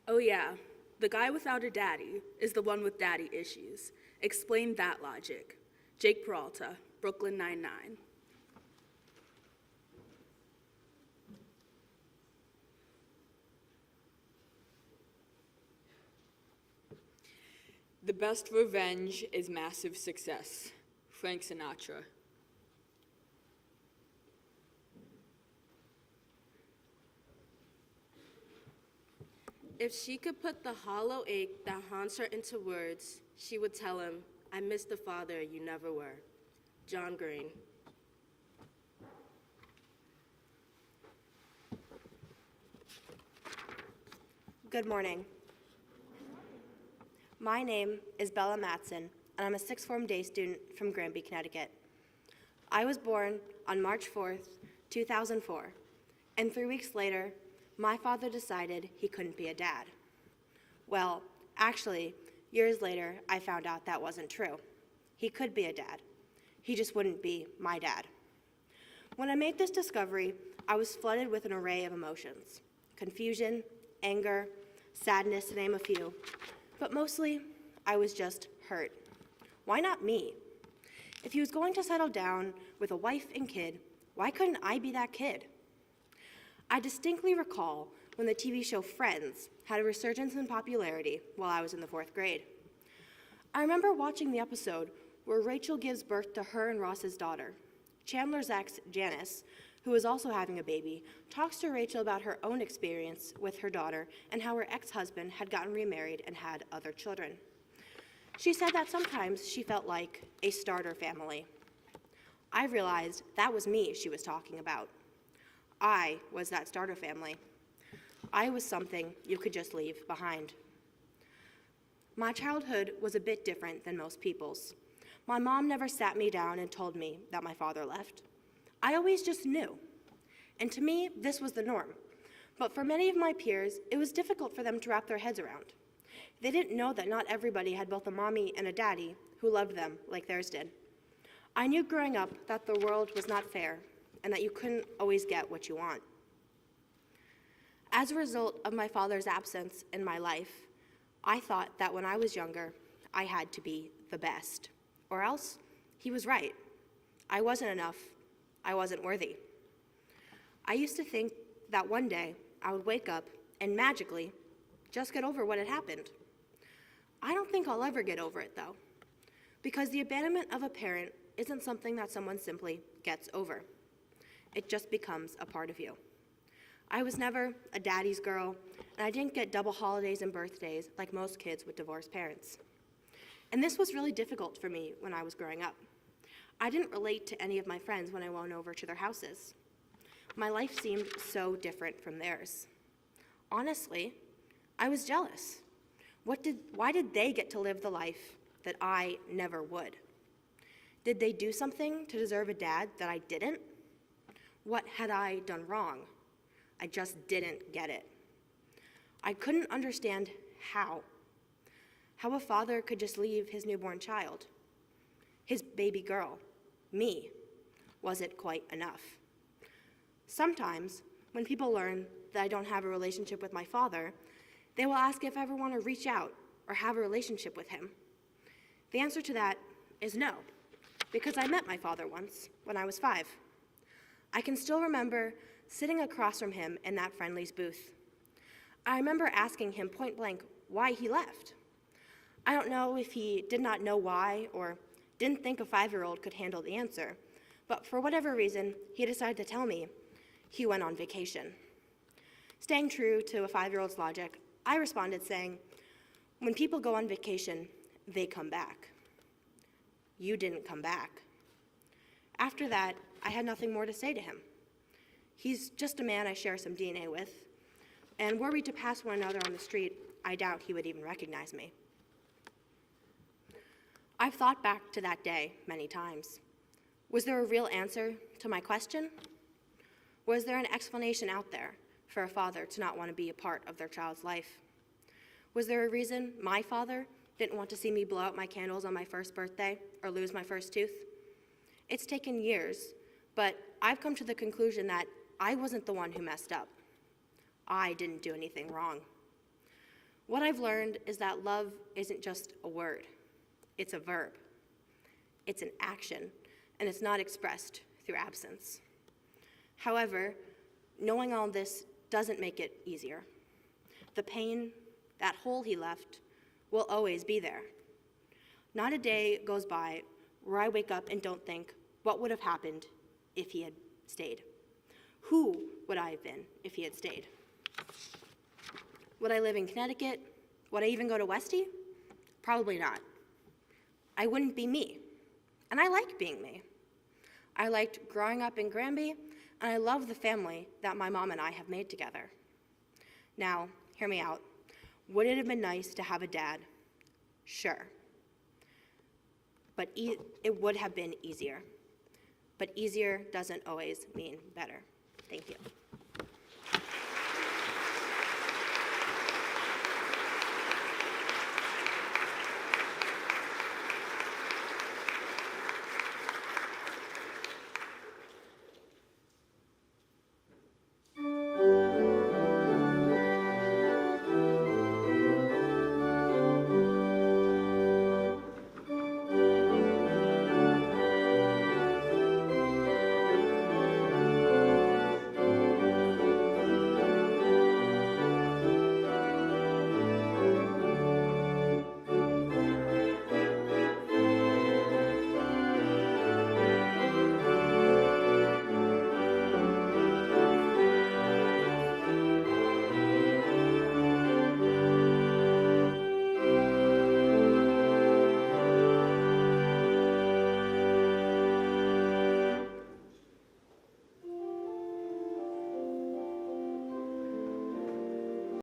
Oh yeah, the guy without a daddy is the one with daddy issues. Explain that logic. Jake Peralta, Brooklyn Nine-Nine. The best revenge is massive success. Frank Sinatra. If she could put the hollow ache that haunts her into words, she would tell him, I miss the father you never were. John Green. Good morning. My name is Bella Matson, and I'm a sixth form day student from Granby, Connecticut. I was born on March 4th, 2004, and 3 weeks later, my father decided he couldn't be a dad. Well, actually, years later, I found out that wasn't true. He could be a dad. He just wouldn't be my dad. When I made this discovery, I was flooded with an array of emotions: confusion, anger, sadness, to name a few. But mostly, I was just hurt. Why not me? If he was going to settle down with a wife and kid, why couldn't I be that kid? I distinctly recall when the TV show Friends had a resurgence in popularity while I was in the 4th grade. I remember watching the episode where Rachel gives birth to her and Ross's daughter. Chandler's ex, Janice, who is also having a baby, talks to Rachel about her own experience with her daughter and how her ex-husband had gotten remarried and had other children. She said that sometimes she felt like a starter family. I realized that was me she was talking about. I was that starter family. I was something you could just leave behind. My childhood was a bit different than most people's. My mom never sat me down and told me that my father left. I always just knew. And to me, this was the norm. But for many of my peers, it was difficult for them to wrap their heads around. They didn't know that not everybody had both a mommy and a daddy who loved them like theirs did. I knew growing up that the world was not fair and that you couldn't always get what you want. As a result of my father's absence in my life, I thought that when I was younger, I had to be the best. Or else, he was right. I wasn't enough. I wasn't worthy. I used to think that one day I would wake up and magically just get over what had happened. I don't think I'll ever get over it, though, because the abandonment of a parent isn't something that someone simply gets over. It just becomes a part of you. I was never a daddy's girl, and I didn't get double holidays and birthdays like most kids with divorced parents. And this was really difficult for me when I was growing up. I didn't relate to any of my friends when I went over to their houses. My life seemed so different from theirs. Honestly, I was jealous. Why did they get to live the life that I never would? Did they do something to deserve a dad that I didn't? What had I done wrong? I just didn't get it. I couldn't understand how a father could just leave his newborn child, his baby girl, me. Was it quite enough? Sometimes, when people learn that I don't have a relationship with my father, they will ask if I ever want to reach out or have a relationship with him. The answer to that is no, because I met my father once when I was 5. I can still remember sitting across from him in that Friendly's booth. I remember asking him point blank why he left. I don't know if he did not know why or didn't think a 5-year-old could handle the answer, but for whatever reason, he decided to tell me he went on vacation. Staying true to a 5-year-old's logic, I responded saying, when people go on vacation, they come back. You didn't come back. After that, I had nothing more to say to him. He's just a man I share some DNA with, and were we to pass one another on the street, I doubt he would even recognize me. I've thought back to that day many times. Was there a real answer to my question? Was there an explanation out there for a father to not want to be a part of their child's life? Was there a reason my father didn't want to see me blow out my candles on my first birthday or lose my first tooth? It's taken years, but I've come to the conclusion that I wasn't the one who messed up. I didn't do anything wrong. What I've learned is that love isn't just a word, it's a verb. It's an action, and it's not expressed through absence. However, knowing all this doesn't make it easier. The pain, that hole he left, will always be there. Not a day goes by where I wake up and don't think, what would have happened if he had stayed? Who would I have been if he had stayed? Would I live in Connecticut? Would I even go to Westy? Probably not. I wouldn't be me. And I like being me. I liked growing up in Granby, and I love the family that my mom and I have made together. Now, hear me out. Would it have been nice to have a dad? Sure. But it would have been easier. But easier doesn't always mean better. Thank you.